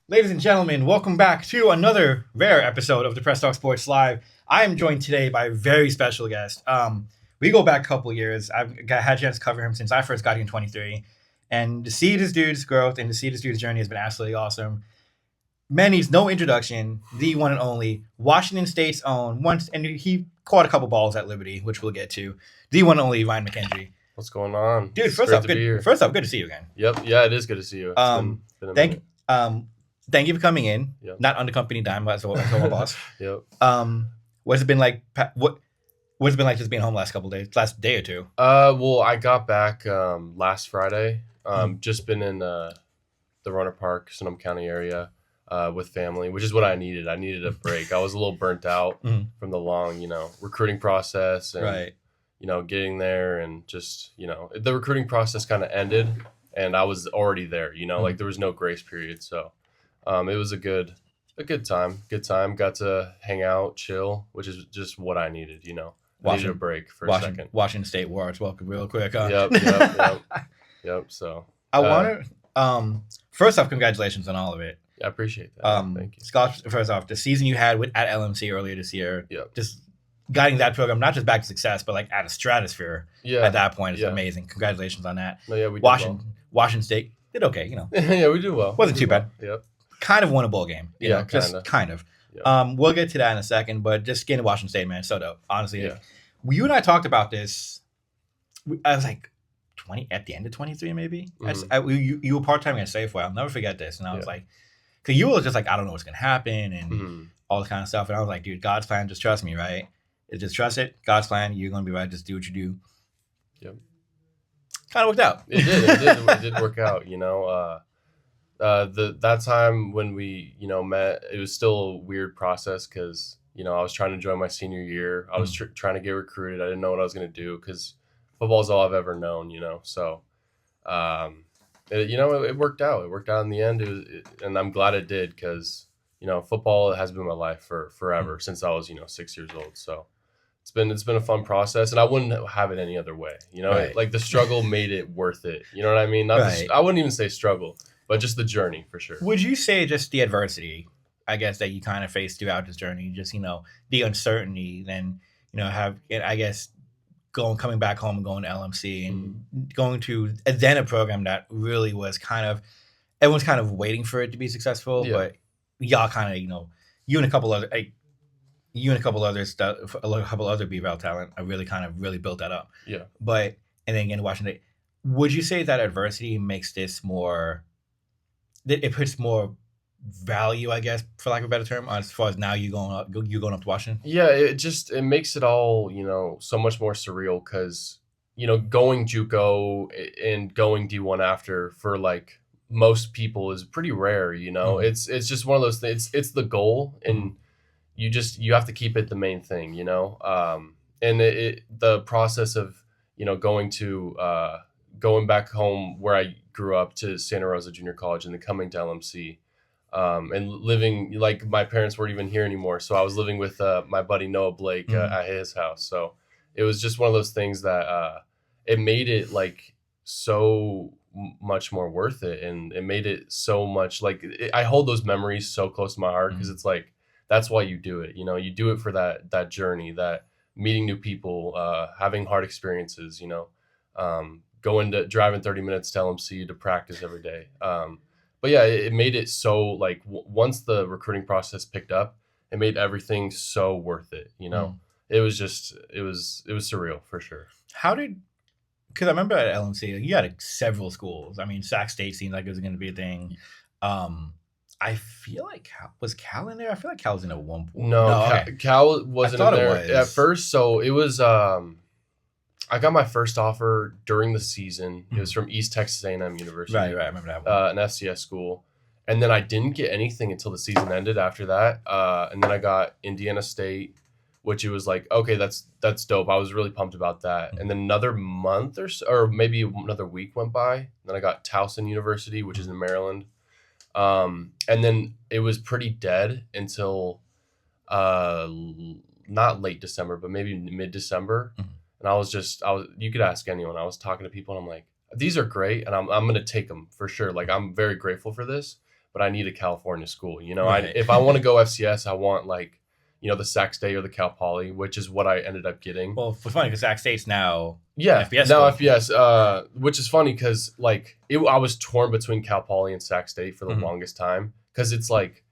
Ladies and gentlemen, welcome back to another rare episode of the Press Talk Sports Live. I am joined today by a very special guest. We go back a couple years. Had a chance to cover him since I first got here in 23. And to see this dude's growth and to see this dude's journey has been absolutely awesome. Man needs no introduction, the one and only Washington State's own, once, and he caught a couple balls at Liberty, which we'll get to, the one and only Ryan McKendry. What's going on? Dude, It's great to be here. First off, good to see you again. Yep. Yeah, it is good to see you. It's been a minute. Thank you for coming in. Yep. Not under company dime, but as my boss. Yep. What's it been like? What's it been like just being home last day or two? Well, I got back last Friday. Just been in the Roanoke Park, Sonoma County area with family, which is what I needed. I needed a break. I was a little burnt out from the long, recruiting process and Right. Getting there and just, the recruiting process kind of ended and I was already there, like there was no grace period. So it was a good time. Good time. Got to hang out, chill, which is just what I needed, I needed a break for a second. Washington State Warriors, welcome real quick. Yep. So I want to first off, congratulations on all of it. I appreciate that. Thank you. Scott, first off, the season you had at LMC earlier this year, Yep. just guiding that program not just back to success, but like at a stratosphere at that point is amazing. Congratulations on that. No, yeah, we did Washington State did okay, Yeah, we did well. Wasn't too bad. Yep. Kind of won a bowl game. Kinda. Kind of. Yep. We'll get to that in a second, but just getting to Washington State, man, so dope. Honestly, Yeah. you and I talked about this. I was like 20 at the end of 23, maybe. You were part-time at Safeway. I'll never forget this. And I was like, because you were just like, I don't know what's gonna happen and all this kind of stuff. And I was like, dude, God's plan, just trust me, right? Just trust it. God's plan, you're gonna be right. Just do what you do. Yep. Kind of worked out. It did. It did work out. That time when we met, it was still a weird process because I was trying to join my senior year. I was trying to get recruited. I didn't know what I was gonna do because football is all I've ever known. So, it worked out. It worked out in the end. And I'm glad it did because football has been my life for forever since I was 6 years old. So. It's been a fun process, and I wouldn't have it any other way. Right. Like the struggle made it worth it. You know what I mean? I wouldn't even say struggle, but just the journey for sure. Would you say just the adversity, I guess, that you kind of faced throughout this journey, just the uncertainty, then coming back home and going to LMC and going to then a program that really was kind of everyone's kind of waiting for it to be successful, but y'all kind of you and a couple other. You and a couple other B-Route talent, I really built that up. Yeah. But, and then again, Washington, would you say that adversity makes this more, it puts more value, I guess, for lack of a better term, as far as now you going up to Washington? Yeah, it makes it all, so much more surreal because, going JUCO and going D1 after for like most people is pretty rare, It's just one of those things. It's the goal and you have to keep it the main thing, and the process of, going back home where I grew up to Santa Rosa Junior College and then coming to LMC, and living like my parents weren't even here anymore. So I was living with my buddy Noah Blake at his house. So it was just one of those things that it made it like so much more worth it. And it made it so much like I hold those memories so close to my heart because it's like, that's why you do it. You do it for that journey, that meeting new people, having hard experiences, driving 30 minutes to LMC to practice every day. But yeah, it made it so like once the recruiting process picked up, it made everything so worth it. It was surreal for sure. Because I remember at LMC, you had several schools. I mean, Sac State seemed like it was going to be a thing. I feel like was Cal in there? I feel like Cal was in at one point. No, Cal wasn't in there at first. So it was. I got my first offer during the season. It was from East Texas A&M University. Right. I remember that one. An FCS school, and then I didn't get anything until the season ended. After that, and then I got Indiana State, which it was like, okay, that's dope. I was really pumped about that. And then another month or maybe another week went by. And then I got Towson University, which is in Maryland. And then it was pretty dead until not late December, but maybe mid-December. And you could ask anyone. I was talking to people and I'm like, these are great and I'm going to take them for sure. Like I'm very grateful for this, but I need a California school. You know, Right. if I want to go FCS, I want like, you know, the Sac State or the Cal Poly, which is what I ended up getting. Well, it's funny because Sac State's now FBS school. FBS, which is funny because like I was torn between Cal Poly and Sac State for the longest time because it's like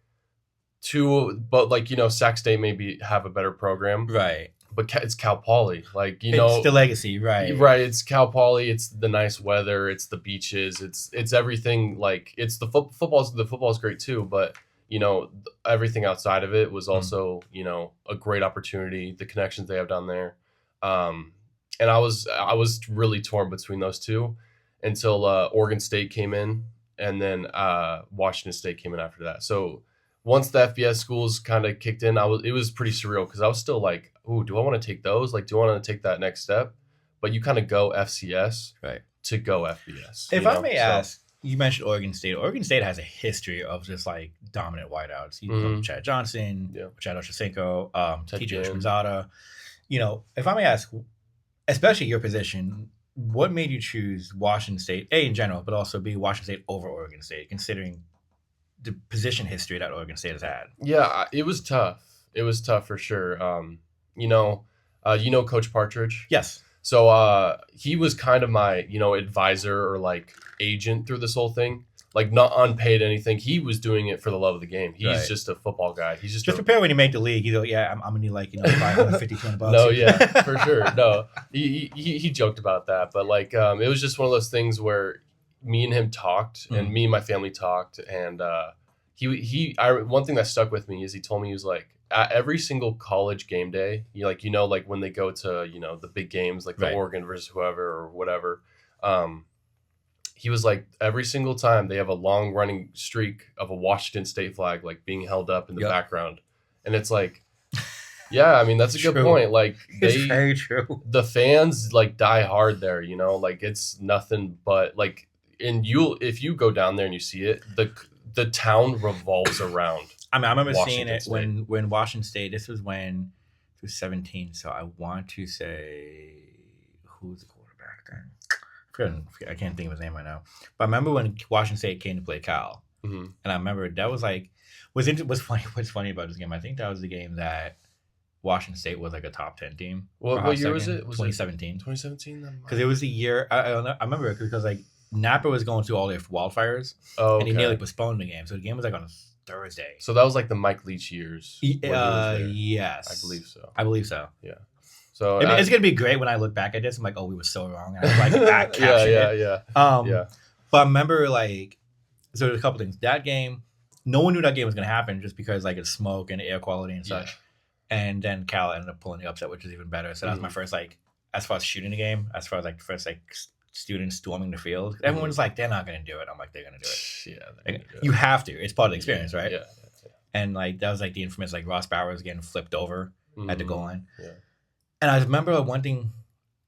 but like, you know, Sac State maybe have a better program, right? But it's Cal Poly, like, you it's know, the legacy, right? Right, it's Cal Poly, it's the nice weather, it's the beaches, it's everything. Like, it's the football's great too, but you know, everything outside of it was also, you know, a great opportunity, the connections they have down there. And I was really torn between those two until Oregon State came in, and then Washington State came in after that. So once the FBS schools kind of kicked in, it was pretty surreal because I was still like, ooh, do I want to take those? Like, do I want to take that next step? But you kind of go FCS to go FBS. If I may ask, you mentioned Oregon State. Oregon State has a history of just like dominant wideouts. You know, Chad Johnson, Chad Ochocinco, TJ Schmanzada. You know, if I may ask, especially your position, what made you choose Washington State, A, in general, but also B, Washington State over Oregon State, considering the position history that Oregon State has had? Yeah, it was tough. It was tough for sure. You know Coach Partridge? Yes. So he was kind of my, you know, advisor or like agent through this whole thing. Like, not unpaid anything. He was doing it for the love of the game. He's just a football guy. He's just prepare when you make the league. You go, yeah, I'm gonna need like, you know, $550 bucks. No, yeah, for sure. No, he joked about that, but like, it was just one of those things where me and him talked, and me and my family talked, and one thing that stuck with me is he told me, he was like, at every single college game day, like when they go to, you know, the big games, like the Oregon versus whoever or whatever, he was like, every single time they have a long running streak of a Washington State flag like being held up in the background, and it's like, yeah, I mean, that's a good point. Like, it's very true. The fans like die hard there, you know, like it's nothing but like, and if you go down there and you see it, the town revolves around. I mean, I remember Washington seeing it State. when Washington State. This was when it was 17. So I want to say, who's the quarterback then? I can't think of his name right now. But I remember when Washington State came to play Cal, and I remember that was like, what's funny about this game? I think that was the game that Washington State was like a top 10 team. What year was it? 2017. 2017. Because it was the year I remember it because like Napa was going through all their wildfires, and he nearly postponed the game. So the game was like on a Thursday. So that was like the Mike Leach years. Yes, I believe so. Yeah. So it's gonna be great when I look back at this. I'm like, oh, we were so wrong. And I was like, yeah. But I remember like, so there's a couple things. That game, no one knew that game was gonna happen just because like it's smoke and air quality and such. And then Cal ended up pulling the upset, which is even better. So that was my first like, as far as shooting the game, as far as like first like students storming the field. Everyone's like, they're not gonna do it. I'm like, they're gonna do it. Yeah, you have to. It's part of the experience, right? Yeah. And like that was like the infamous like Ross Bowers getting flipped over at the goal line. Yeah. And I remember one thing,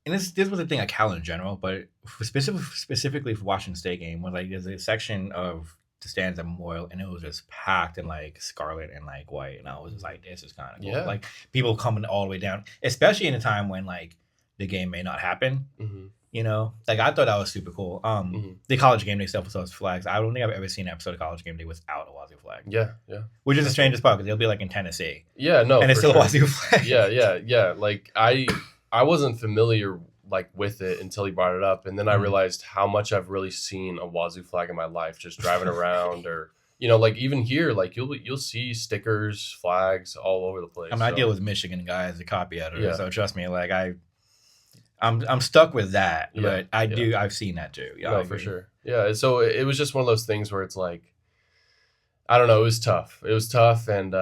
and this was a thing at Cal in general, but specifically for Washington State game, was like there's a section of the stands at Memorial, and it was just packed in like scarlet and like white, and I was just like, this is kind of cool. Yeah. Like people coming all the way down, especially in a time when like the game may not happen. You know, like I thought that was super cool. The college game day stuff with those flags. I don't think I've ever seen an episode of College Game Day without a Wazoo flag. Yeah. Which is the strangest part because they'll be like in Tennessee. Yeah, no, and it's still a Wazoo flag. Yeah. Like I wasn't familiar like with it until he brought it up, and then I realized how much I've really seen a Wazoo flag in my life, just driving around or, you know, like even here, like you'll see stickers, flags all over the place. I mean, I deal with Michigan guys, the copy editor, so trust me, like I'm stuck with that, but I've seen that too. Yeah, no, for sure. Yeah, so it was just one of those things where it's like, I don't know, it was tough. And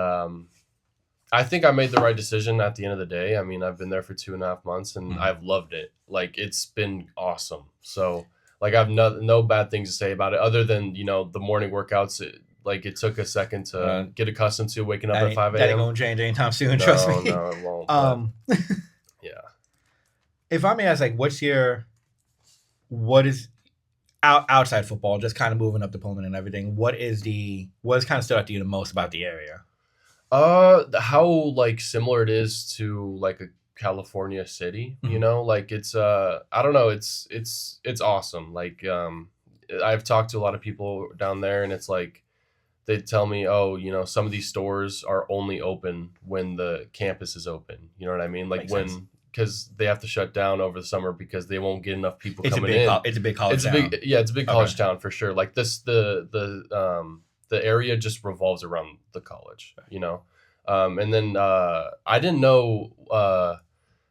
I think I made the right decision at the end of the day. I mean, I've been there for 2.5 months, and I've loved it. Like, it's been awesome. So, like, I've no bad things to say about it, other than, you know, the morning workouts. It took a second to get accustomed to waking up at 5 a.m. That ain't gonna change anytime soon. Trust me. No, it won't. Yeah. If I may ask, like, what is outside football, just kind of moving up the Pullman and everything, what has kind of stood out to you the most about the area? How like similar it is to like a California city, you know, like it's I don't know, it's awesome. Like I've talked to a lot of people down there, and it's like they'd tell me, oh, some of these stores are only open when the campus is open. You know what I mean? Like Makes sense. because they have to shut down over the summer because they won't get enough people It's coming in. It's a big college town. It's a big college town for sure. Like the area just revolves around the college, and then I didn't know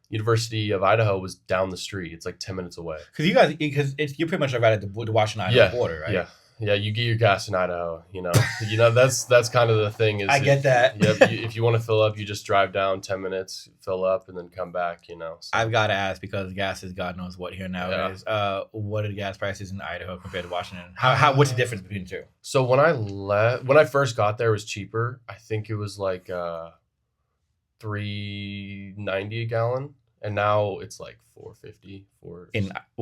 University of Idaho was down the street. It's like 10 minutes away. Because you're pretty much right at the Washington Idaho border, right? Yeah. You get your gas in Idaho. That's kind of the thing. Is I get that. If you want to fill up, you just drive down 10 minutes, fill up, and then come back. So. I've got to ask because gas is God knows what here nowadays. Yeah. What are the gas prices in Idaho compared to Washington? What's the difference between the two? So when I first got there, it was cheaper. I think it was like $3.90 a gallon. And now it's like $4.50. What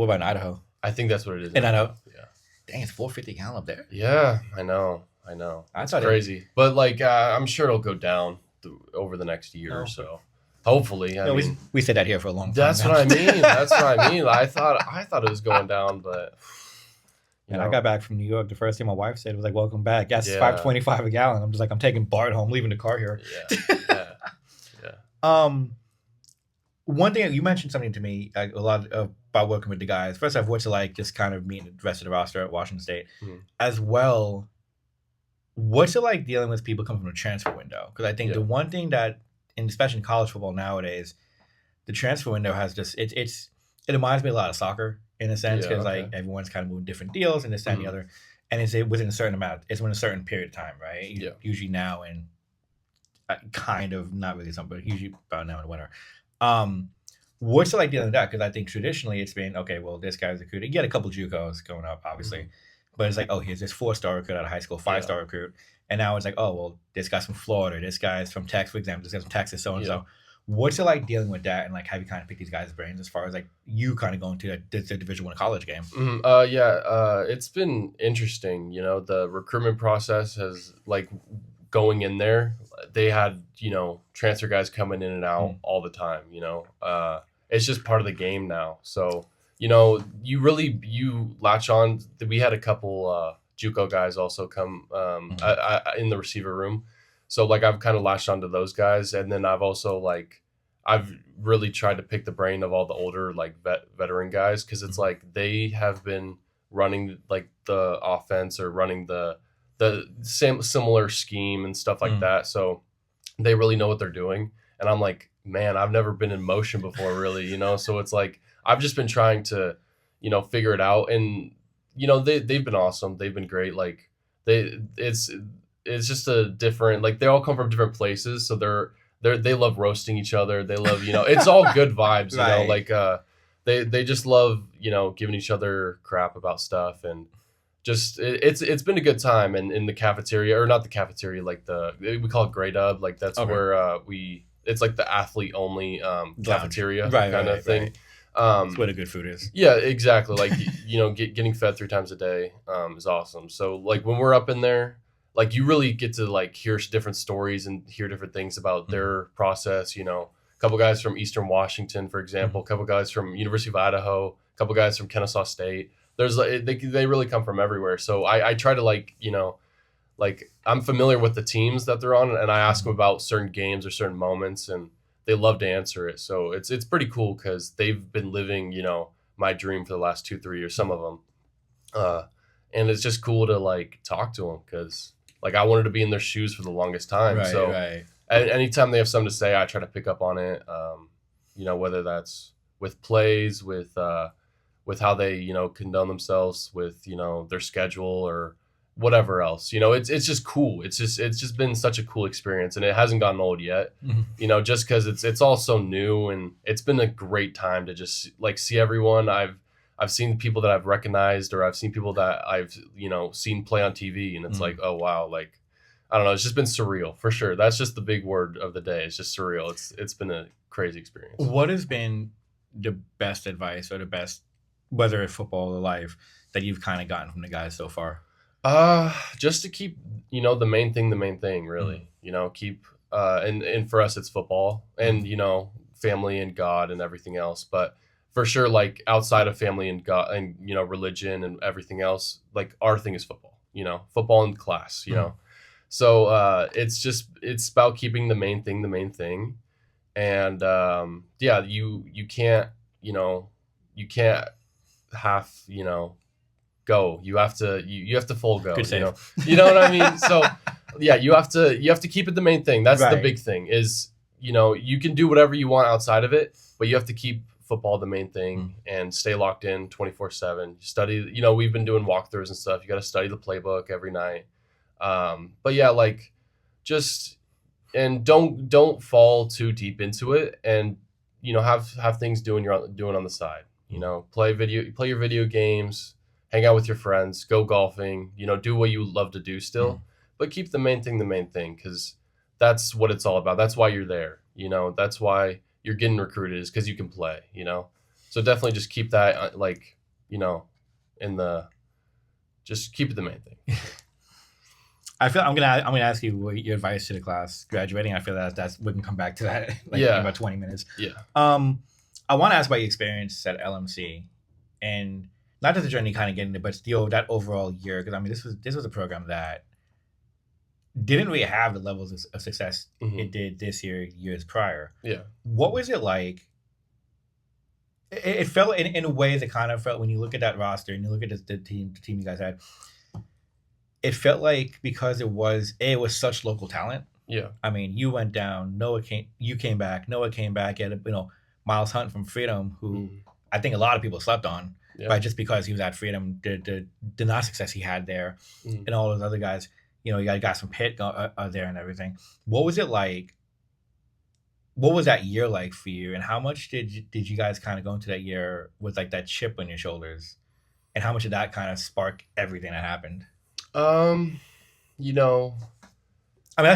about in Idaho? I think that's what it is. In Idaho? Yeah. Dang, it's $4.50 a gallon up there. Yeah, I know. That's crazy. But like, I'm sure it'll go down over the next year or so. Hopefully. We said that here for a long time. That's what I mean. I thought it was going down, but. I got back from New York. The first thing my wife said was like, "Welcome back." Gas is $5.25 a gallon. I'm just like, I'm taking Bart home, leaving the car here. Yeah. One thing you mentioned something to me a lot about working with the guys. First off, what's it like just kind of meeting the rest of the roster at Washington State, as well? What's it like dealing with people coming from the transfer window? Because I think the one thing that, especially in college football nowadays, the transfer window has just it reminds me a lot of soccer in a sense because like everyone's kind of moving different deals and this that and the other, and it's within a certain amount. It's within a certain period of time, right? Yeah. Usually now and kind of not really something, but usually about now in the winter. What's it like dealing with that? Because I think traditionally it's been, okay, well, this guy's recruited. You get a couple JUCOs going up, obviously. But it's like, oh, here's this 4-star recruit out of high school, 5-star recruit. And now it's like, oh, well, this guy's from Florida. This guy's from Texas, for example. This guy's from Texas, so-and-so. What's it like dealing with that? And like, have you kind of picked these guys' brains as far as like you kind of going to the Division I college game? It's been interesting. The recruitment process has like going in there. They had, transfer guys coming in and out all the time, it's just part of the game now. So, you latch on. We had a couple JUCO guys also come in the receiver room. So like I've kind of latched onto those guys. And then I've also I've really tried to pick the brain of all the older like veteran guys. Cause it's like they have been running like the offense or running the same similar scheme and stuff like that. So they really know what they're doing. And I'm like, man, I've never been in motion before really, so it's like, I've just been trying to, figure it out. And, they've been awesome. They've been great. Like it's just a different, like they all come from different places. So they love roasting each other. They love, it's all good vibes, right. like, they just love, giving each other crap about stuff. And just, it's been a good time. And in the cafeteria, or not the cafeteria, like we call it Grey Dub. Like that's where it's like the athlete only cafeteria kind of thing. Right. That's where the good food is. Yeah, exactly. Like, getting fed 3 times a day is awesome. So like when we're up in there, like you really get to like hear different stories and hear different things about their process. A couple guys from Eastern Washington, for example, a couple guys from University of Idaho, a couple guys from Kennesaw State. There's they really come from everywhere. So I try to like I'm familiar with the teams that they're on, and I ask them about certain games or certain moments, and they love to answer it. So it's pretty cool because they've been living, my dream for the last 2-3 years, some of them. And it's just cool to like talk to them because like I wanted to be in their shoes for the longest time. Right. Anytime they have something to say, I try to pick up on it. Whether that's with plays, with how they, condone themselves with, their schedule or whatever else, it's just cool. It's just been such a cool experience, and it hasn't gotten old yet, just cause it's all so new, and it's been a great time to just like see everyone. I've seen people that I've recognized, or I've seen people that I've, seen play on TV, and it's like, oh wow. Like, I don't know. It's just been surreal for sure. That's just the big word of the day. It's just surreal. It's been a crazy experience. What has been the best advice or the best, whether it's football or life, that you've kind of gotten from the guys so far? Just to keep, the main thing really, keep, and for us, it's football and, family and God and everything else. But for sure, like outside of family and God and, religion and everything else, like our thing is football, football in class, So it's about keeping the main thing. And you can't, you can't half, go. You have to full go. Good save. You know what I mean? So yeah, you have to keep it the main thing. That's the big thing is, you can do whatever you want outside of it, but you have to keep football the main thing and stay locked in 24/7. Study, we've been doing walkthroughs and stuff. You got to study the playbook every night. But yeah, like just, and don't fall too deep into it, and have things doing on the side. Play your video games, hang out with your friends, go golfing, do what you love to do still, but keep the main thing, because that's what it's all about. That's why you're there. That's why you're getting recruited, is because you can play, so definitely just keep that just keep it the main thing. I feel I'm gonna ask you what your advice to the class graduating. I feel that's we can come back to that in about 20 minutes. Yeah. I want to ask about your experience at LMC, and not just the journey kind of getting it, but still that overall year. Because this was a program that didn't really have the levels of success it did this year, years prior. Yeah. What was it like? It felt in a way that kind of felt when you look at that roster and you look at the team you guys had. It felt like because it was such local talent. Yeah. You went down. You came back. Noah came back. You had Miles Hunt from Freedom, who I think a lot of people slept on, but just because he was at Freedom, the not success he had there, and all those other guys. You got guys from Pitt there and everything. What was it like? What was that year like for you? And how much did you guys kind of go into that year with like that chip on your shoulders? And how much did that kind of spark everything that happened? That's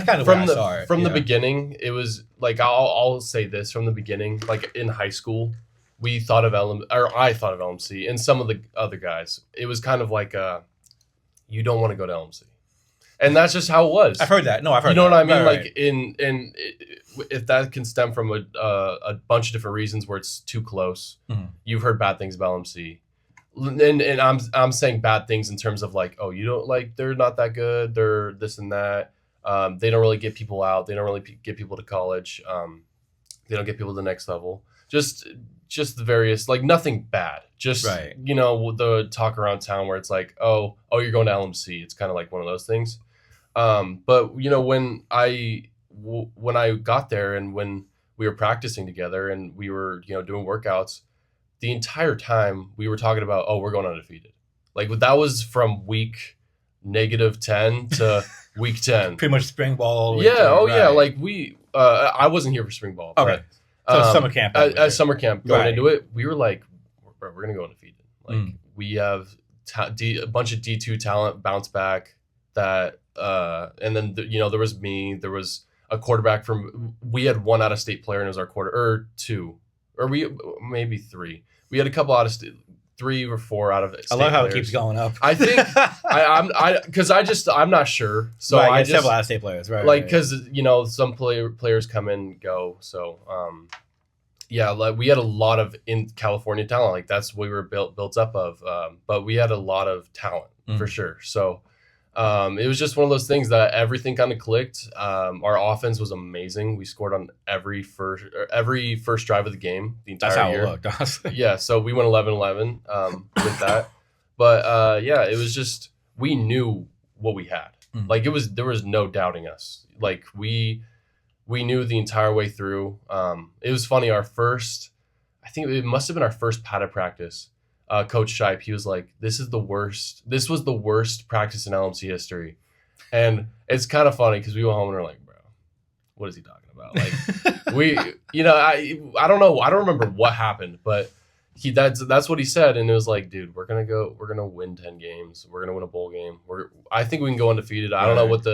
kind of from the beginning. It was like I'll say this from the beginning. Like in high school, I thought of LMC, and some of the other guys. It was kind of like you don't want to go to LMC, and that's just how it was. I've heard that. No, I've heard. You know that. what I mean? Right. Like if that can stem from a bunch of different reasons where it's too close. You've heard bad things about LMC. And I'm saying bad things in terms of like, oh, you don't like, they're not that good, they're this and that. They don't really get people out. They don't really get people to college. They don't get people to the next level. Just the various, like nothing bad. Just the talk around town where it's like, oh, you're going to LMC. It's kind of like one of those things. But when I got there and when we were practicing together and we were doing workouts. The entire time we were talking about, we're going undefeated. Like that was from week -10 to week 10. Pretty much spring ball. Yeah. Like I wasn't here for spring ball. Okay. So summer camp. At summer camp going into it, we were like, we're going to go undefeated. Like we have a bunch of D2 talent bounce back that, and then, there was me, there was a quarterback we had one out-of-state player and it was our or two, or maybe three. We had a couple out of 3 or 4 out of state. I love how players. it keeps going up. I think I'm not sure. So I just several out of state players, right? Like because some players come and go. So like we had a lot of in California talent. Like that's what we were built up of. But we had a lot of talent for sure. So it was just one of those things that everything kind of clicked. Our offense was amazing. We scored on every first drive of the game the entire year. That's how it looked, honestly. Yeah, so we went 11-11 with that. But it was just we knew what we had. Like there was no doubting us. Like we knew the entire way through. It was funny. I think it must have been our first padded practice. Coach Shipe, he was like, this was the worst practice in LMC history. And it's kind of funny because we went home and we're like, bro, what is he talking about? Like I don't know. I don't remember what happened, but that's what he said. And it was like, dude, we're going to win 10 games. We're going to win a bowl game. I think we can go undefeated. I don't know what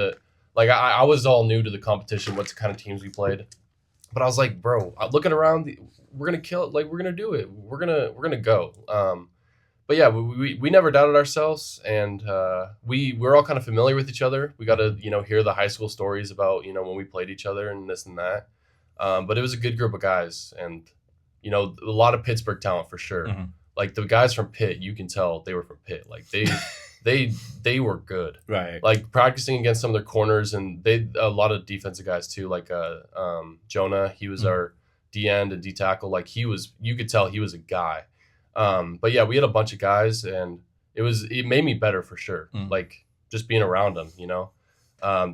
I was all new to the competition, what kind of teams we played. But I was like, bro, looking around, we're gonna kill it. Like we're gonna do it. We're gonna go. But yeah, we never doubted ourselves, and we're all kind of familiar with each other. We got to hear the high school stories about when we played each other and this and that. But it was a good group of guys, and a lot of Pittsburgh talent for sure. Like the guys from Pitt, you can tell they were from Pitt. Like they were good. Right. Like practicing against some of their corners, and a lot of defensive guys too. Like Jonah, he was our D end and D tackle. Like you could tell he was a guy. But yeah, we had a bunch of guys, and it made me better for sure. Like just being around them,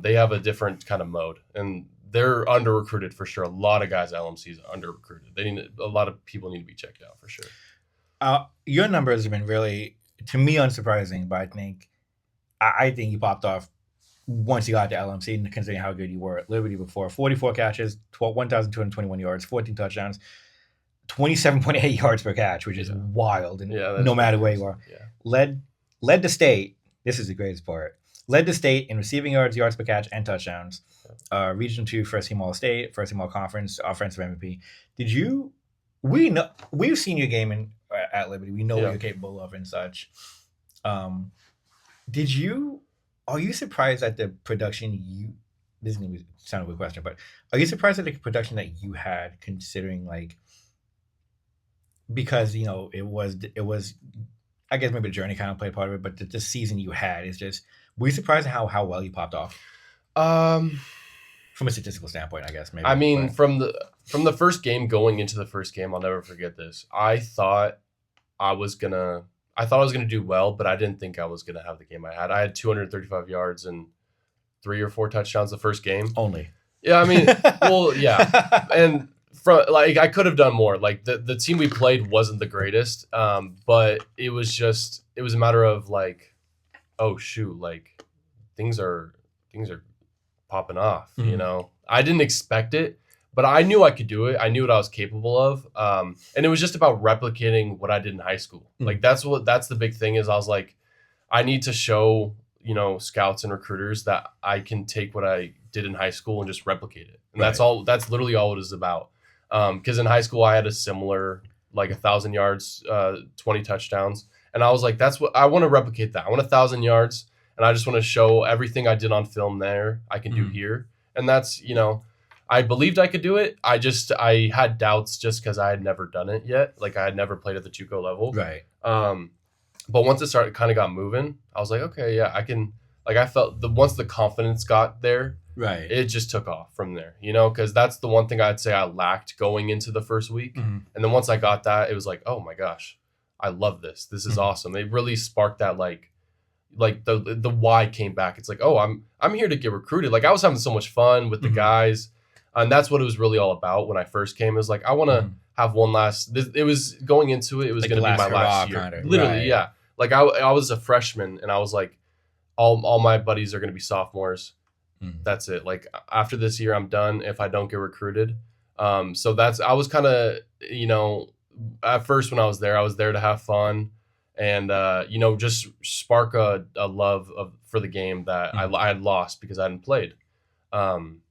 they have a different kind of mode, and they're under recruited for sure. A lot of guys at LMC is under recruited. A lot of people need to be checked out for sure. Your numbers have been really, to me, unsurprising, but I think you popped off once you got to LMC, considering how good you were at Liberty before. 44 catches, 1,221 yards, 14 touchdowns, 27.8 yards per catch, which is wild. And no matter where you are. Yeah. Led the state. This is the greatest part. Led the state in receiving yards, yards per catch, and touchdowns. Region 2, first team All-State, first team All-Conference, offensive MVP. We've seen your game at Liberty. We know what you're capable of and such. Are you surprised at the production this is going to sound a weird question, but are you surprised at the production that you had, considering because, it was, I guess maybe the journey kind of played part of it, but the season you had is just, were you surprised at how well you popped off? From a statistical standpoint, I guess, maybe. I mean, from the first game, going into the first game, I'll never forget this. I thought I was gonna do well, but I didn't think I was gonna have the game I had. I had 235 yards and 3 or 4 touchdowns the first game. Only. Yeah, I mean, well, yeah, and I could have done more. Like the team we played wasn't the greatest, but it was a matter of oh shoot, things are popping off. I didn't expect it, but I knew I could do it. I knew what I was capable of, and it was just about replicating what I did in high school. That's the big thing is I was like, I need to show scouts and recruiters that I can take what I did in high school and just replicate it. And that's literally all it is about. Because in high school I had a similar 1,000 yards, 20 touchdowns, and I was like, that's what I want to replicate. That I want 1,000 yards, and I just want to show everything I did on film there I can do here. And that's I believed I could do it. I had doubts just because I had never done it yet. I had never played at the JUCO level. Right. But once it kind of got moving, I was like, okay, yeah, I can. I felt once the confidence got there, right, it just took off from there. Because that's the one thing I'd say I lacked going into the first week. And then once I got that, it was like, oh my gosh, I love this. This is awesome. It really sparked that the why came back. It's like, oh, I'm here to get recruited. I was having so much fun with the guys, and that's what it was really all about when I first came. It was I want to have one last. It was going into it. It was going to be my last year. Kind of, literally, right. Yeah. I was a freshman, and I was like, all my buddies are going to be sophomores. That's it. After this year, I'm done if I don't get recruited. So I was kind of, at first when I was there to have fun and, just spark a love for the game that I had lost because I hadn't played. And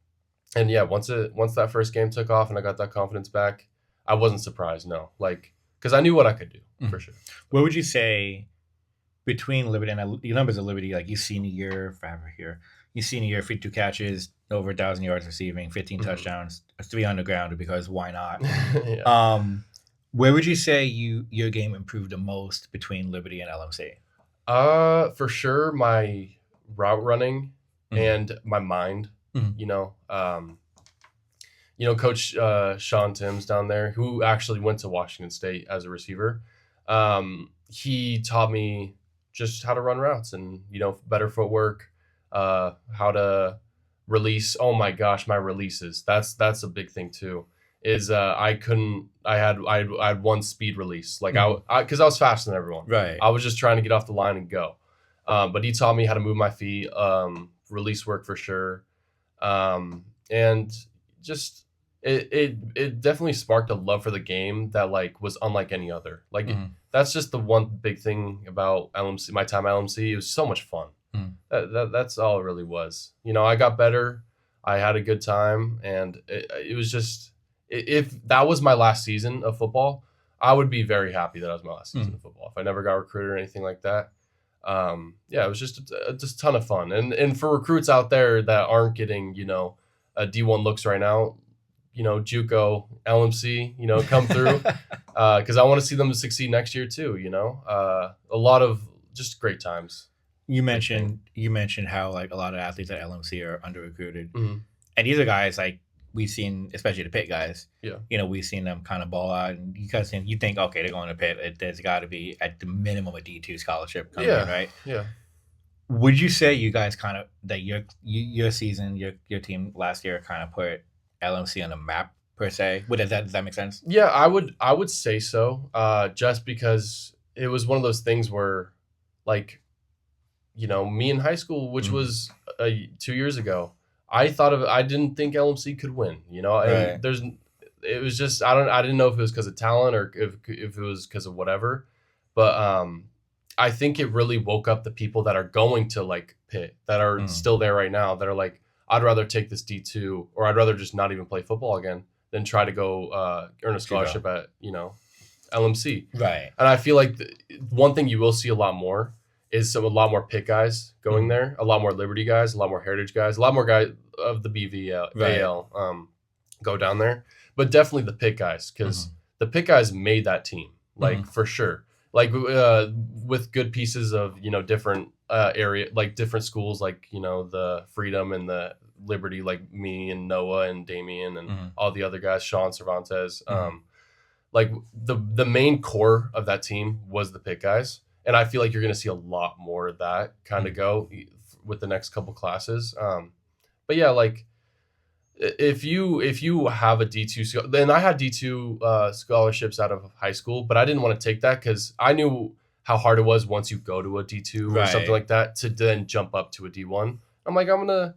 yeah, once that first game took off and I got that confidence back, I wasn't surprised. No, because I knew what I could do for sure. What would you say between Liberty and your numbers at Liberty, you senior year, forever here, you senior year, 52 catches, over 1,000 yards receiving, 15 touchdowns, 3 on the ground, because why not? Yeah. Where would you say your game improved the most between Liberty and LMC? For sure, my route running and my mind. Coach Sean Timms down there, who actually went to Washington State as a receiver, he taught me just how to run routes and better footwork, how to release. Oh my gosh, my releases. That's a big thing too. Is I had one speed release, because I was faster than everyone. Right. I was just trying to get off the line and go. But he taught me how to move my feet, release work for sure, and just it definitely sparked a love for the game that was unlike any other. That's just the one big thing about LMC. My time at LMC, it was so much fun. That's all it really was. I got better. I had a good time, and it was just, if that was my last season of football, I would be very happy that it was my last season of football. If I never got recruited or anything like that, it was just a ton of fun. And for recruits out there that aren't getting D1 looks right now, JUCO, LMC, come through, because I want to see them succeed next year too. A lot of just great times. You mentioned how like a lot of athletes at LMC are under recruited, Mm-hmm. and these are guys like we've seen, especially the Pitt guys. Yeah. We've seen them kind of ball out, and you think, okay, they're going to Pitt. There's got to be at the minimum a D2 scholarship coming in, right? Yeah. Would you say you guys kind of that your season, your team last year kind of put LMC on the map per se? Does that make sense? Yeah, I would say so. Just because it was one of those things where, like, me in high school, which was 2 years ago, I didn't think LMC could win. And Right. it was just I didn't know if it was because of talent or if it was because of whatever, but I think it really woke up the people that are going to like Pitt that are still there right now that are like, I'd rather take this D2 or I'd rather just not even play football again than try to go earn a scholarship at LMC. Right. And I feel like one thing you will see a lot more is a lot more Pitt guys going there, a lot more Liberty guys, a lot more Heritage guys, a lot more guys of the BVAL go down there. But definitely the Pitt guys, because the Pitt guys made that team, like for sure. Like with good pieces of different area, like different schools, like the Freedom and the Liberty, like me and Noah and Damien and all the other guys, Sean Cervantes. Like the main core of that team was the Pitt guys, and I feel like you're going to see a lot more of that kind of go with the next couple classes. But yeah, like if you have a D2, then I had D2 scholarships out of high school, but I didn't want to take that because I knew how hard it was once you go to a D2 or something like that to then jump up to a D1. I'm like, I'm gonna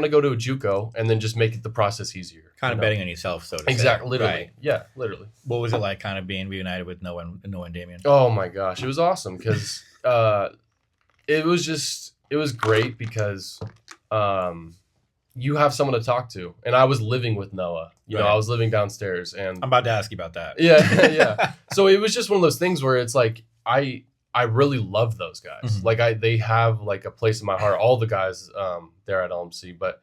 go to a JUCO and then just make it the process easier. Kind of betting on yourself, so to say. Exactly, literally. Right. Yeah, literally. What was it like, kind of being reunited with Noah and Damien? Oh my gosh, it was awesome because it was great because you have someone to talk to, and I was living with Noah. I was living downstairs, and I'm about to ask you about that. Yeah. So it was just one of those things where it's like I really love those guys. Like they have like a place in my heart. All the guys there at LMC, but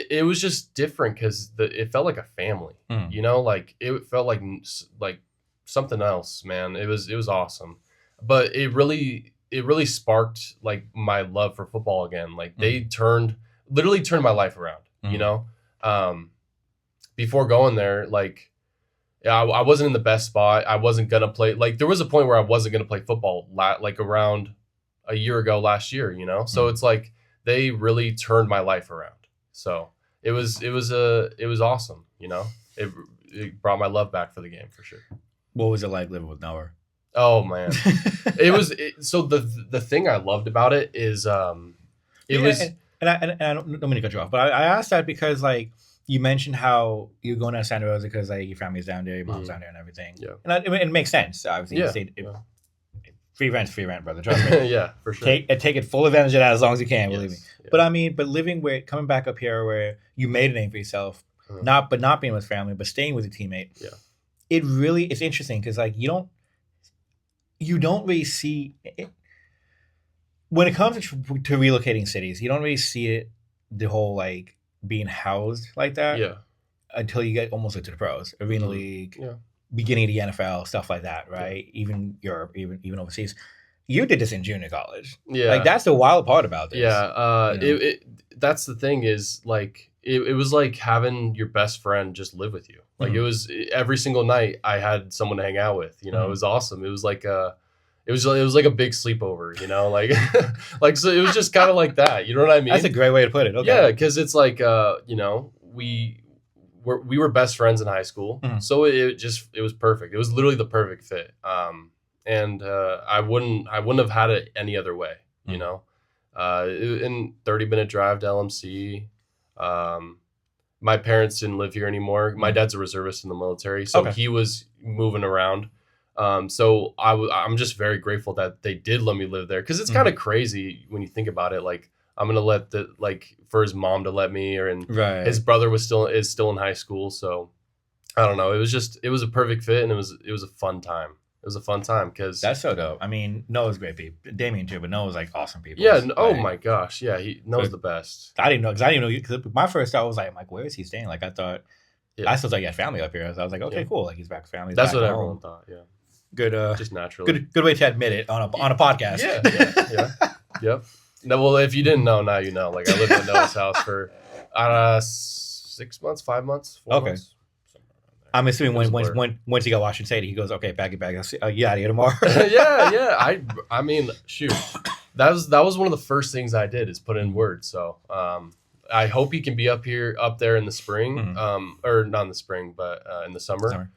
it was just different because it felt like a family. Like it felt like something else, man. It was awesome, but it really sparked like my love for football again. Like they literally turned my life around. Before going there, like. Yeah, I wasn't in the best spot. I wasn't gonna play. Like there was a point where I wasn't gonna play football. Like around a year ago, last year. So it's like they really turned my life around. So it was awesome. It brought my love back for the game for sure. What was it like living with Noah? Oh man, so the thing I loved about it is and I don't mean to cut you off, but I asked that because like. You mentioned how you're going to Santa Rosa because like your family's down there, your mom's down there, and everything. Yeah, and it makes sense. Obviously, free rent, brother. Trust me. Yeah, for sure. Take it full advantage of that as long as you can. Believe me. Yeah. But coming back up here where you made a name for yourself, not being with family, but staying with a teammate. Yeah, it's interesting because like you don't really see it when it comes to relocating cities. You don't really see it the whole like. Being housed like that until you get almost like to the pros, Arena League, beginning of the NFL, stuff like that, right? Even Europe, even overseas. You did this in junior college. Yeah. Like that's the wild part about this. Yeah. That's the thing is like it was like having your best friend just live with you. Like it was every single night I had someone to hang out with, It was awesome. It was like it was like a big sleepover, like so it was just kind of like that. You know what I mean? That's a great way to put it. Okay. Yeah, because it's like we were best friends in high school, so it was perfect. It was literally the perfect fit. And I wouldn't have had it any other way. In 30-minute drive to LMC. My parents didn't live here anymore. My dad's a reservist in the military, so he was moving around. So I'm just very grateful that they did let me live there because it's kind of crazy when you think about it. Like I'm gonna let for his mom to let me, his brother is still in high school. So I don't know. It was a perfect fit, and it was a fun time. It was a fun time because that's so dope. I mean, Noah's great people, Damien too, but Noah's like awesome people. Yeah. Oh my gosh. Yeah. He knows the best. I didn't know because my first thought was like, where is he staying? Like I thought, I still thought he had family up here. So I was like, okay, cool. Like he's back with family. That's what everyone thought. Yeah. Good, just naturally. Good way to admit it on a podcast. Yeah. Yep. No, well, if you didn't know, now you know. Like I lived in Noah's house for 6 months, 5 months, 4 months. I'm assuming once he got Washington State, he goes, okay, pack it back. I'll see you out of here tomorrow. yeah. I mean, shoot, that was one of the first things I did is put in words. So I hope he can be up there in the spring, or not in the spring, but in the summer.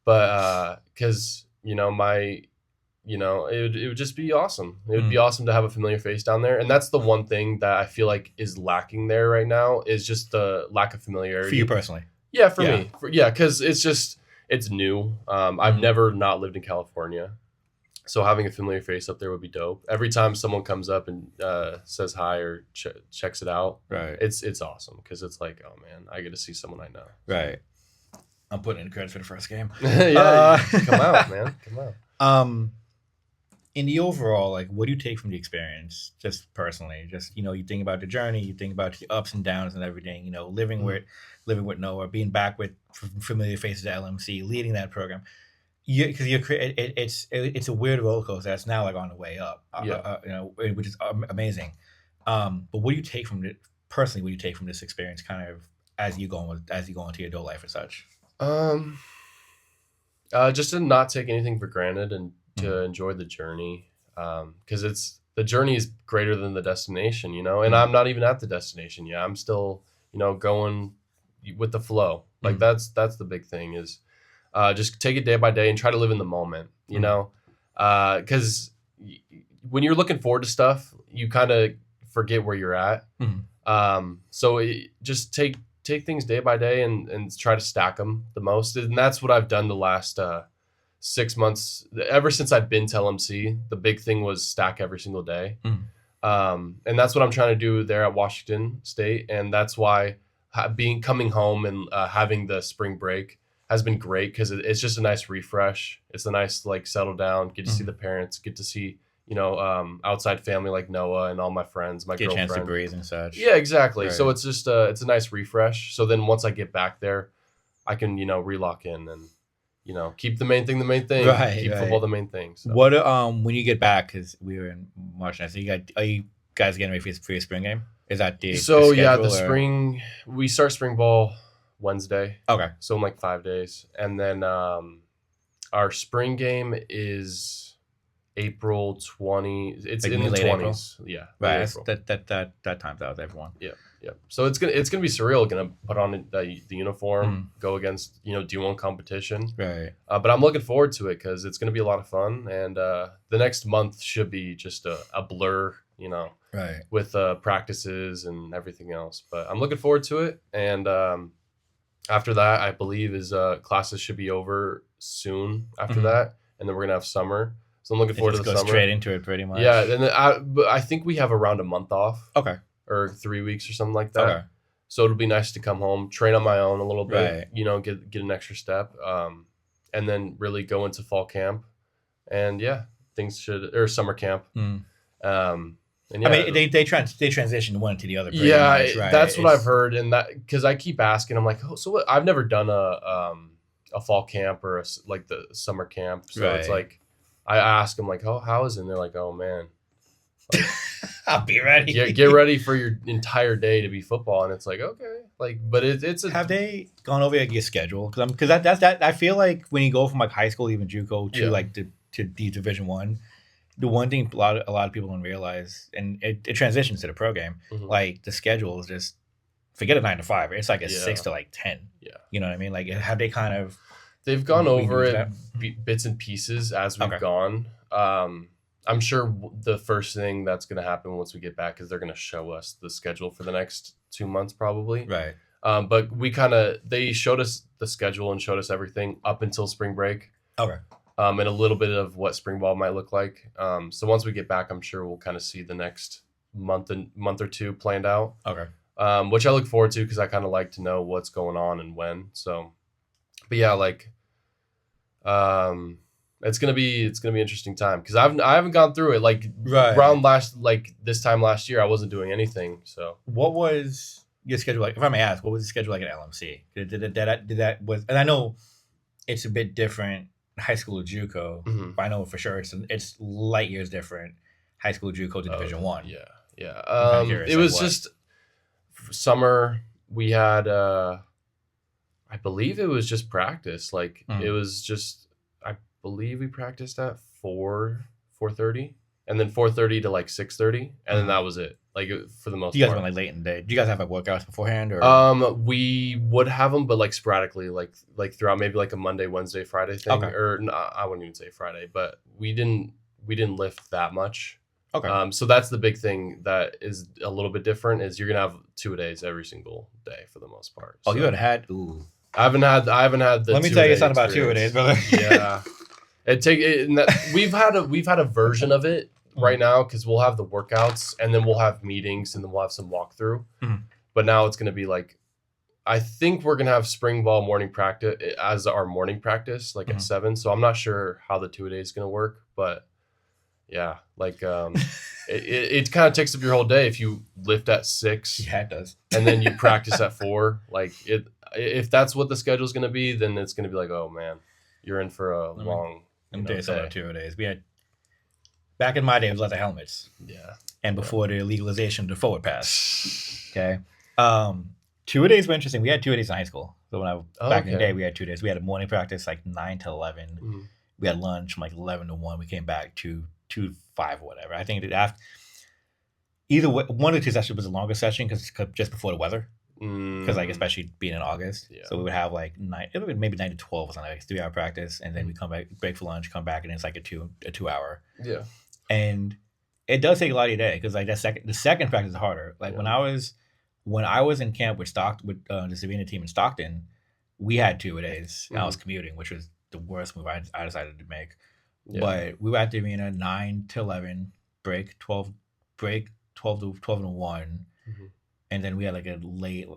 But because it would just be awesome. It would be awesome to have a familiar face down there, and that's the one thing that I feel like is lacking there right now is just the lack of familiarity for you personally. Yeah, for me. Because it's new. I've never not lived in California. So having a familiar face up there would be dope. Every time someone comes up and says hi or checks it out, right? It's awesome because it's like, oh man, I get to see someone I know. Right. I'm putting in credits for the first game. Come out, man. Come out. In the overall, like, what do you take from the experience, just personally? Just, you think about the journey, you think about the ups and downs and everything, living with Noah, being back with familiar faces at LMC, leading that program. Because it's a weird roller coaster that's now like on the way up, which is amazing. But what do you take from it personally? What do you take from this experience, kind of as you go into your adult life and such? Just to not take anything for granted and to enjoy the journey, because the journey is greater than the destination, and I'm not even at the destination yet. I'm still, going with the flow. Like that's the big thing is just take it day by day and try to live in the moment, because when you're looking forward to stuff, you kind of forget where you're at. So just take things day by day and try to stack them the most. And that's what I've done the last 6 months. Ever since I've been to LMC, the big thing was stack every single day. And that's what I'm trying to do there at Washington State. And that's why coming home and having the spring break has been great because it's just a nice refresh. It's a nice settle down, get to see the parents, get to see outside family like Noah and all my friends, my girlfriend. Get a chance to breathe and such. Yeah, exactly. Right. So it's just it's a nice refresh. So then once I get back there, I can relock in and keep the main thing the main thing. Right, keep football the main thing. So. What when you get back, because we were in March now, so are you guys getting ready for your spring game? Is that the spring we start spring ball Wednesday. Okay. So in 5 days. And then our spring game is April 20. It's in the 20s. April? Yeah. Right. That times out with everyone. Yeah. Yeah. So it's gonna be surreal. Gonna put on the uniform, go against D1 competition. Right. But I'm looking forward to it because it's gonna be a lot of fun, and the next month should be just a blur. Right. With practices and everything else. But I'm looking forward to it, and after that, I believe classes should be over soon. After that, and then we're gonna have summer. So I'm looking forward to the summer. Straight into it, pretty much. Yeah, and but I think we have around a month off. Okay. Or 3 weeks or something like that. Okay. So it'll be nice to come home, train on my own a little bit, right. Get an extra step, and then really go into fall camp, and summer camp. And yeah, I mean, they transition one to the other. Yeah, much, right? That's what I've heard, and that because I keep asking, I'm like, so what? I've never done a fall camp or the summer camp, so it's like I ask them how is it? And they're like, oh man. I'll be ready. Get ready for your entire day to be football, and it's like okay, but it's a. Have they gone over your schedule? Because that's I feel like when you go from high school, even JUCO to to the Division 1, the one thing a lot of people don't realize, and it transitions to the pro game, the schedule is just forget a 9 to 5. It's like a 6 to 10. Yeah, you know what I mean? Have they kind of? They've gone over it bits and pieces as we've gone. I'm sure the first thing that's going to happen once we get back is they're going to show us the schedule for the next 2 months, probably. Right. But they showed us the schedule and showed us everything up until spring break. Okay. And a little bit of what spring ball might look like. So once we get back, I'm sure we'll kind of see the next month or two planned out. Okay. Which I look forward to because I kind of like to know what's going on and when. So, but yeah, it's gonna be an interesting time because I haven't gone through it around this time last year I wasn't doing anything. So what was your schedule like? If I may ask, what was the schedule like at LMC? And I know it's a bit different high school or JUCO, but I know for sure it's light years different. high school JUCO to Division One. Yeah. It was just summer. We had, I believe it was just practice. Like it was just, I believe we practiced at 4:30, and then 4:30 to like 6:30, and then that was it. Like for the most part. You guys went like late in the day. Do you guys have like workouts beforehand, or? We would have them, but like sporadically, like throughout maybe like a Monday, Wednesday, Friday thing, or no, I wouldn't even say Friday, but we didn't lift that much. Okay. So that's the big thing that is a little bit different is you're gonna have 2-a-days every single day for the most part. Oh, so. You had ooh. I haven't had the. Let me tell you something about 2-a-days, brother. Yeah, we've had a version of it right now because we'll have the workouts and then we'll have meetings and then we'll have some walkthrough. But now it's gonna be like, I think we're gonna have spring ball morning practice as our morning practice, like at 7. So I'm not sure how the 2-a-day is gonna work, but yeah, like it kind of takes up your whole day if you lift at 6. Yeah, it does. And then you practice at 4. Like if that's what the schedule is gonna be, then it's gonna be like, oh man, you're in for a long. Let me tell you something about 2-a-days. We had back in my day, it was leather helmets. Yeah. And before the legalization of the forward pass. Okay. 2-a-days were interesting. We had 2-a-days in high school. So when back in the day, we had 2 days. We had a morning practice like 9 to 11. We had lunch from like 11 to 1. We came back to 2 to 5 or whatever. I think that after either way, one of the 2 sessions was a longer session because just before the weather. Because like especially being in August, so we would have like maybe 9 to 12 or something, like 3-hour practice, and then we come back, break for lunch, come back, and it's like a 2 hour. Yeah. And it does take a lot of your day because like the second practice is harder. Like when I was in camp with the Savina team in Stockton, we had 2-a-days. And I was commuting, which was the worst move I decided to make. Yeah. But we were at the arena 9 to 11, break 12 to 1. And then we had like a late,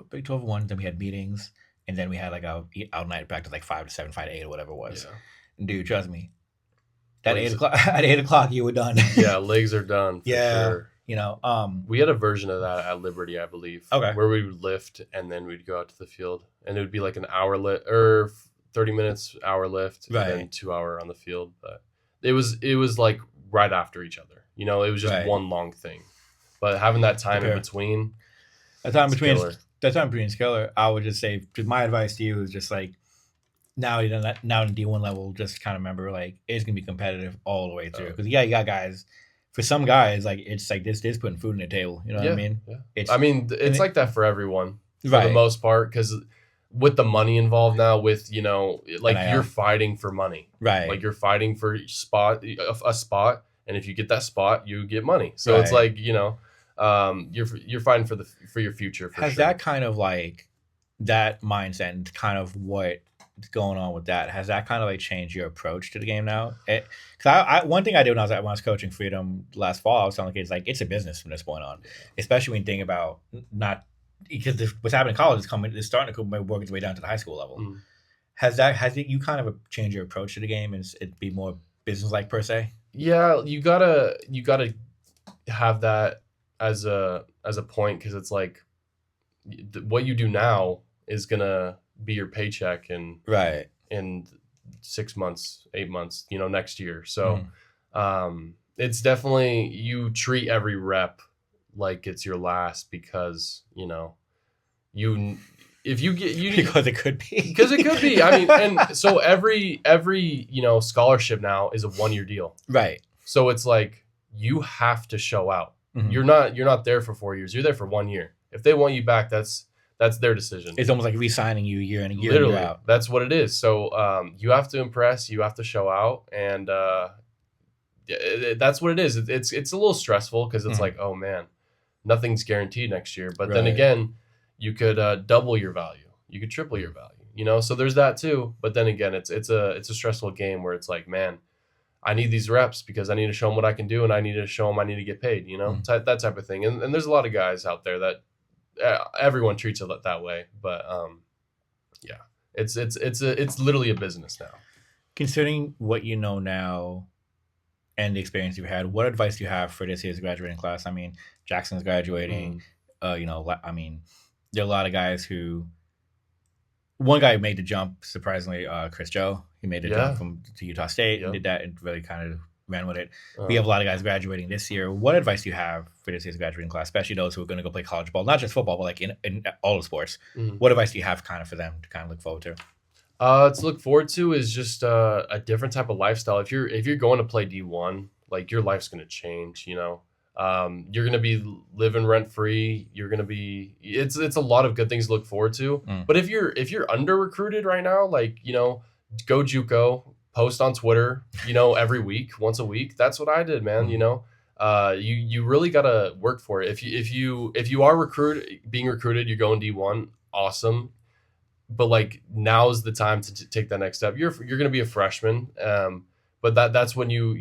break 12 to 1. Then we had meetings, and then we had like our night practice like 5 to 7, 5 to 8 or whatever it was. Yeah. Dude, trust me. At 8 o'clock, you were done. Yeah, legs are done. For sure. You know, we had a version of that at Liberty, I believe. Okay. Where we would lift and then we'd go out to the field, and it would be like an hour lift or 30 minutes hour lift, and then 2 hour on the field. But it was like right after each other. You know, it was just one long thing. But having that time in between, that time between is killer. I would just say, just my advice to you is just like, now in D1 level, just kind of remember like it's gonna be competitive all the way through. Because you got guys. For some guys, like it's like this putting food on the table. You know what I mean? Yeah. It's like that for everyone for the most part, because with the money involved now, with you're fighting for money, right? Like you're fighting for a spot, and if you get that spot, you get money. So it's like you're fighting for your future. Has that kind of like that mindset and kind of what's going on with that, has that kind of like changed your approach to the game now? Because I one thing I did when I was coaching Freedom last fall, I was telling kids like it's a business from this point on, especially when you think about not because what's happening in college is starting to work its way down to the high school level. Has you kind of changed your approach to the game and it be more business like per se? Yeah, you gotta have that as a point, because it's like what you do now is gonna be your paycheck in 6 months, 8 months, next year. So it's definitely, you treat every rep like it's your last, because if you get because it could be I mean, and so every scholarship now is a 1-year deal, right? So it's like you have to show out. You're not there for 4 years, you're there for 1 year. If they want you back, that's their decision. It's almost like re-signing you year in and year Literally, out. That's what it is. So you have to impress, you have to show out, and that's what it is. It's a little stressful because it's like, oh man, nothing's guaranteed next year. But then again, you could double your value, you could triple your value. So there's that too. But then again, it's a stressful game where it's like, man, I need these reps because I need to show them what I can do, and I need to show them I need to get paid. That type of thing. And there's a lot of guys out there that. Everyone treats it that way, but it's literally a business now. Considering what you know now and the experience you've had, what advice do you have for this year's graduating class? I mean, Jackson's graduating. I mean, there are a lot of guys who. One guy made the jump, surprisingly, Chris Joe. He made the jump to Utah State and did that, and really kind of ran with it. We have a lot of guys graduating this year. What advice do you have for this year's graduating class, especially those who are going to go play college ball, not just football, but like in all the sports? What advice do you have kind of for them to kind of look forward to? To look forward to is just a different type of lifestyle. If you're going to play D1, like your life's going to change. You're going to be living rent free. You're going to be. It's a lot of good things to look forward to. But if you're under recruited right now, like go JUCO, post on Twitter, every week, once a week. That's what I did, man. You really gotta work for it. If you are being recruited, you're going D1, awesome. But like now's the time to take that next step. You're gonna be a freshman, but that's when you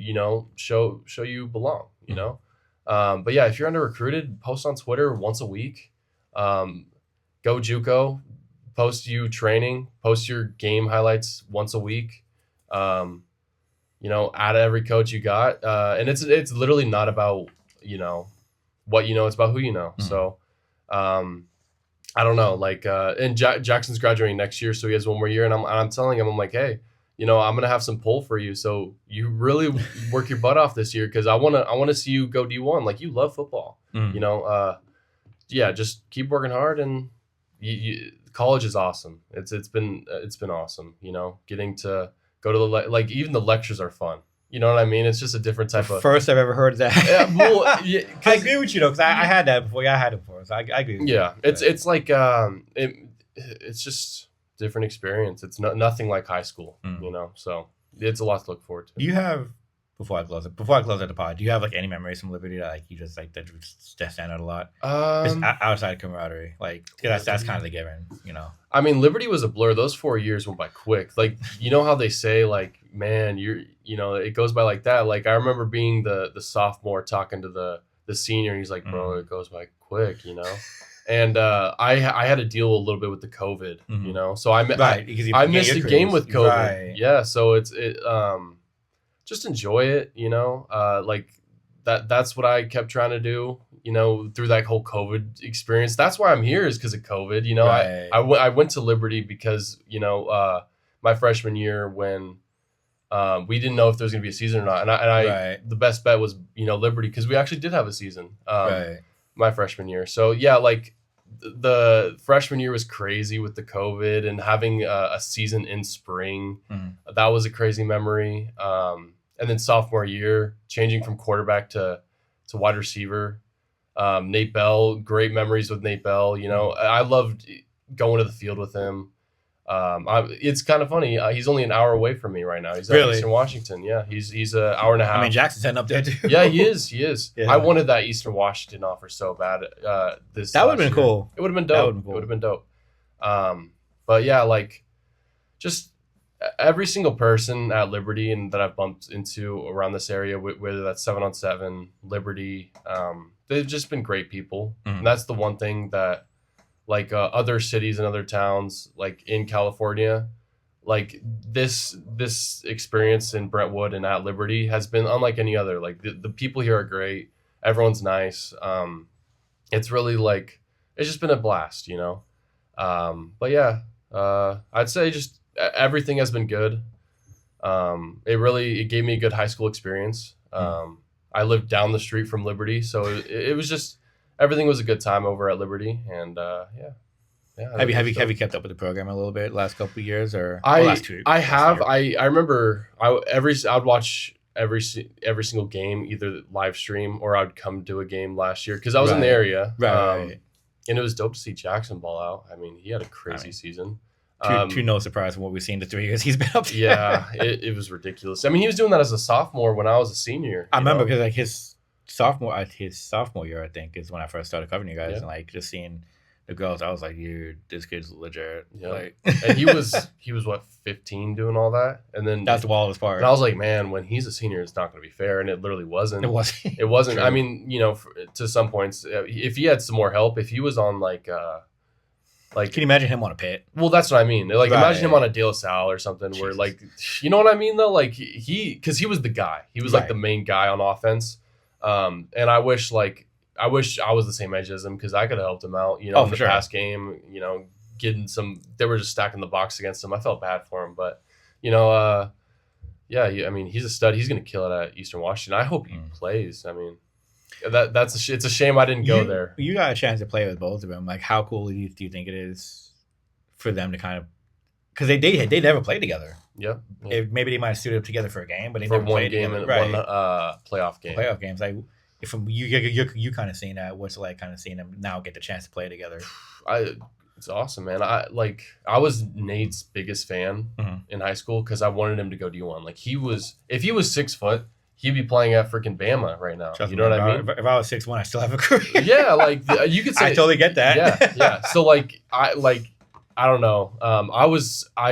show you belong. But yeah, if you're under recruited, post on Twitter once a week. Go JUCO, post you training, post your game highlights once a week. Out of every coach you got, and it's literally not about what it's about who you know. So I don't know, like and Jackson's graduating next year, so he has one more year, and I'm telling him, I'm like, hey, I'm gonna have some pull for you, so you really work your butt off this year, because I wanna see you go D1. Like, you love football. Yeah, just keep working hard, and college is awesome. It's been awesome. Getting to go to even the lectures are fun. You know what I mean? It's just a different type of. First I've ever heard of that. Yeah, well, I agree with you though, because I had that before. Yeah, I had it before. So I agree with you. Yeah, it's like it's just different experience. It's nothing like high school. So it's a lot to look forward to. Do you have before I close out the pod? Do you have like any memories from Liberty that you just like that stand out a lot? Just outside of camaraderie, that's kind of the given. I mean, Liberty was a blur. Those 4 years went by quick. Like, how they say, like, man, it goes by like that. Like, I remember being the sophomore talking to the senior, and he's like, bro, it goes by quick, And I had to deal a little bit with the COVID, so I missed a game with COVID. Right. Yeah, so just enjoy it, like that's what I kept trying to do, through that whole COVID experience. That's why I'm here, is because of COVID. Right. I went to Liberty because, my freshman year, when we didn't know if there was going to be a season or not. And I the best bet was, Liberty, because we actually did have a season my freshman year. So yeah, like the freshman year was crazy with the COVID and having a season in spring. That was a crazy memory. And then sophomore year, changing from quarterback to wide receiver. Nate Bell, great memories with Nate Bell. I loved going to the field with him. It's kind of funny. He's only an hour away from me right now. He's in Eastern Washington. Yeah, he's an hour and a half. I mean, Jackson's heading up there too. Yeah, he is. Yeah. I wanted that Eastern Washington offer so bad. That would have been cool. It would have been dope. It would have been dope. But yeah, like just every single person at Liberty and that I've bumped into around this area, whether that's 7-on-7, Liberty, they've just been great people. And that's the one thing that, like other cities and other towns, like in California, like this experience in Brentwood and at Liberty has been unlike any other. Like the people here are great. Everyone's nice. It's really like, it's just been a blast, But yeah, I'd say just everything has been good. It gave me a good high school experience. I lived down the street from Liberty, so it was just, everything was a good time over at Liberty, and yeah. Have you kept up with the program a little bit last couple of years, or last 2 years? I have. I remember I'd watch every single game, either live stream or I'd come to a game last year because I was in the area. Right. And it was dope to see Jackson ball out. I mean, he had a crazy season. To no surprise from what we've seen the 3 years he's been up there. Yeah, it was ridiculous. I mean, he was doing that as a sophomore when I was a senior. I remember because like his sophomore year, I think, is when I first started covering you guys, and like just seeing the girls, I was like, this kid's legit. Yeah. Like, and he was what, 15 doing all that, and then that's the wildest part. And I was like, man, when he's a senior, it's not going to be fair, and it literally wasn't. It wasn't. It wasn't. I mean, to some points, if he had some more help, if he was on like, can you imagine him on a pit? Well, that's what I mean. Like, imagine him on a De La Salle or something, where like, you know what I mean though? Like because he was the guy. He was like the main guy on offense. And I wish I was the same age as him, because I could have helped him out, in the pass game, getting some. They were just stacking the box against him. I felt bad for him, but Yeah, I mean, he's a stud. He's going to kill it at Eastern Washington. I hope he plays. I mean, it's a shame I didn't go there. You got a chance to play with both of them. Like, how cool do you think it is for them to kind of, because they never played together. Yeah. Maybe they might have suited up together for a game, but they for never one played game together. and one playoff game. Playoff games, like if you kind of seen that, what's it like kind of seeing them now get the chance to play together? It's awesome, man. I was Nate's biggest fan in high school because I wanted him to go D1. Like if he was 6 foot, he'd be playing at freaking Bama right now. You know what I mean? If I was 6'1", I still have a career. Yeah, like you could say. I totally get that. Yeah. So I don't know. I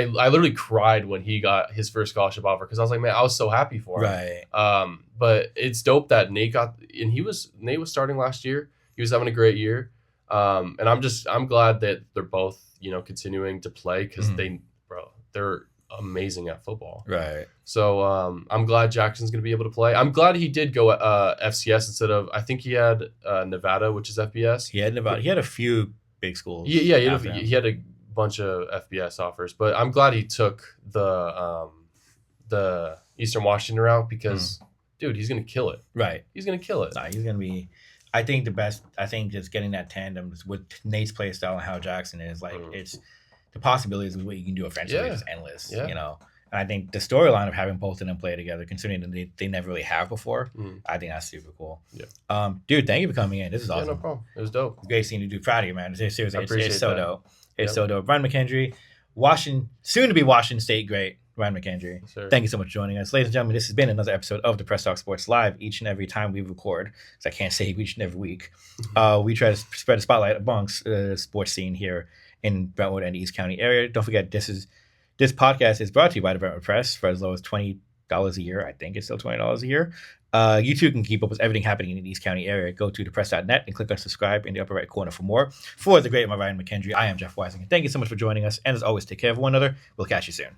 literally cried when he got his first scholarship offer because I was like, man, I was so happy for him. Right. But it's dope that Nate got, and Nate was starting last year. He was having a great year. And I'm glad that they're both, continuing to play because they're amazing at football. Right. So I'm glad Jackson's going to be able to play. I'm glad he did go FCS instead of, I think he had Nevada, which is FBS. He had Nevada. He had a few big schools. Yeah. He had a bunch of FBS offers, but I'm glad he took the Eastern Washington route because, dude, he's going to kill it. Right. He's going to kill it. Nah, he's going to be. I think just getting that tandem with Nate's play style and how Jackson is, like, it's the possibilities of what you can do offensively is endless, And I think the storyline of having both of them play together, considering that they never really have before, I think that's super cool. Yeah. Dude, thank you for coming in. This is awesome. No problem. It was dope. Great seeing you, dude. Proud of you, man. Seriously, it's so that. dope. It's so dope. Ryan McKendry, soon to be Washington State great. Ryan McKendry. Yes, thank you so much for joining us. Ladies and gentlemen, this has been another episode of the Press Talk Sports Live each and every time we record, because I can't say each and every week. We try to spread the spotlight amongst the sports scene here in Brentwood and the East County area. Don't forget, this podcast is brought to you by the Brentwood Press for as low as $20 a year. I think it's still $20 a year. You too can keep up with everything happening in the East County area. Go to thepress.net and click on subscribe in the upper right corner for more. For the great Ryan McKendry, I am Jeff Weisinger. Thank you so much for joining us. And as always, take care of one another. We'll catch you soon.